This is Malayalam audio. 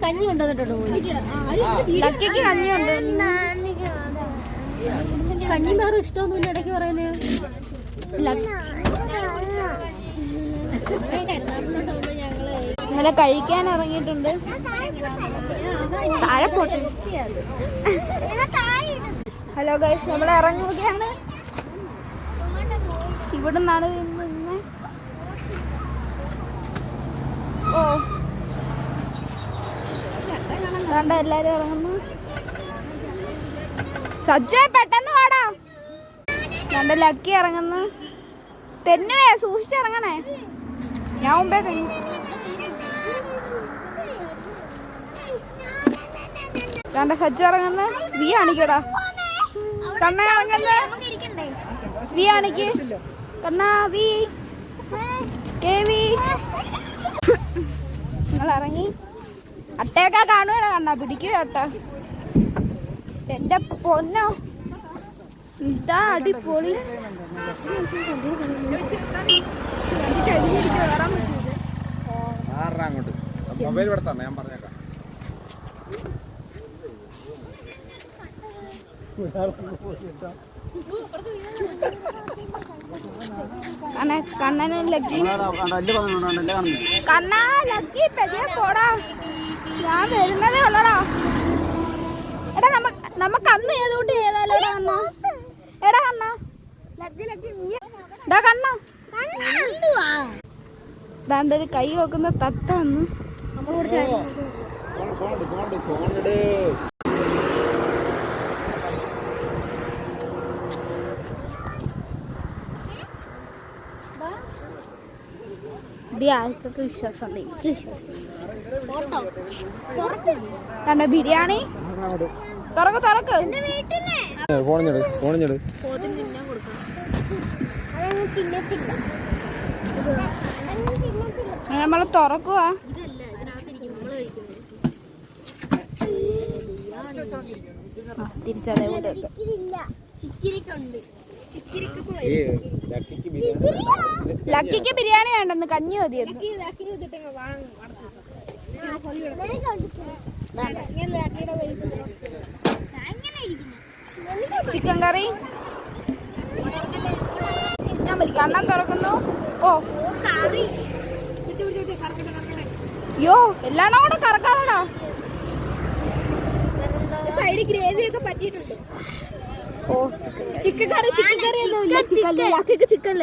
കഞ്ഞി കൊണ്ടുവന്നിട്ടുണ്ടോ? ലക്കിക്ക് കഞ്ഞിയുണ്ട്. കഞ്ഞി വേറെ ഇഷ്ടമൊന്നുമില്ല ഇടയ്ക്ക് പറയുന്നത്. ഇന്നലെ കഴിക്കാൻ ഇറങ്ങിയിട്ടുണ്ട്. താഴെ പോട്ടെ. ഹലോ ഗൈസ്, നമ്മൾ ഇറങ്ങുകയാണ്. ഇവിടെ നിന്നാണ്. ഓ കണ്ട എല്ലാരും ഇറങ്ങുന്നു. സജ്ജ പെട്ടെന്ന് വാടാ. കണ്ട ലക്കി ഇറങ്ങുന്നു. തെന്നുവേ സൂക്ഷിച്ചിറങ്ങണേ. ഞാൻ മുമ്പേ കഴിഞ്ഞു. കണ്ട സജ്ജ ഇറങ്ങുന്ന. വി കാണിക്കടാ. കണ്ണ ഇറങ്ങുന്ന. വി കാണിക്ക്. കണ്ണാ വി കേവി. നിങ്ങൾ ഇറങ്ങി. അട്ടയൊക്കെ കാണുവേണ. കണ്ണാ പിടിക്കുക അട്ട. എന്റെ പൊന്നോ, ഇതാ അടിപൊളി. കണ്ണന് ലക്കി. കണ്ണാ ലക്കി പെതിയെ പോടാ. ഞാൻ വരുന്നതേ ഉള്ളടാ. എടാ നമുക്ക് അന്ന് ഏതുകൊണ്ട് ചെയ്താലോ കണ്ണ. എടാ കണ്ണ ഡാ കണ്ണ. ദാണ്ടൊരു കൈ വെക്കുന്ന തത്ത വന്നു. ആഴ്ചക്ക് വിശ്വാസം എനിക്ക് വിശ്വാസം. കണ്ട ബിരിയാണി തുറക്ക് തുറക്ക്. നമ്മള് തുറക്കുക. തിരിച്ചതേ ലക്കിക്ക് ബിരിയാണി വേണ്ടെന്ന്. കഞ്ഞി മതി. ചിക്കൻ കറി. കണ്ണം തുറക്കുന്നു. ഓ യോ എല്ലാണോ കൂടെ കറക്കാതെടാ. സൈഡ് ഗ്രേവി ഒക്കെ പറ്റിയിട്ടുണ്ട്. ഓ ചിക്കൻ കറി. ചിക്കൻ കറി ഒന്നും ഇല്ല. Chicken chicken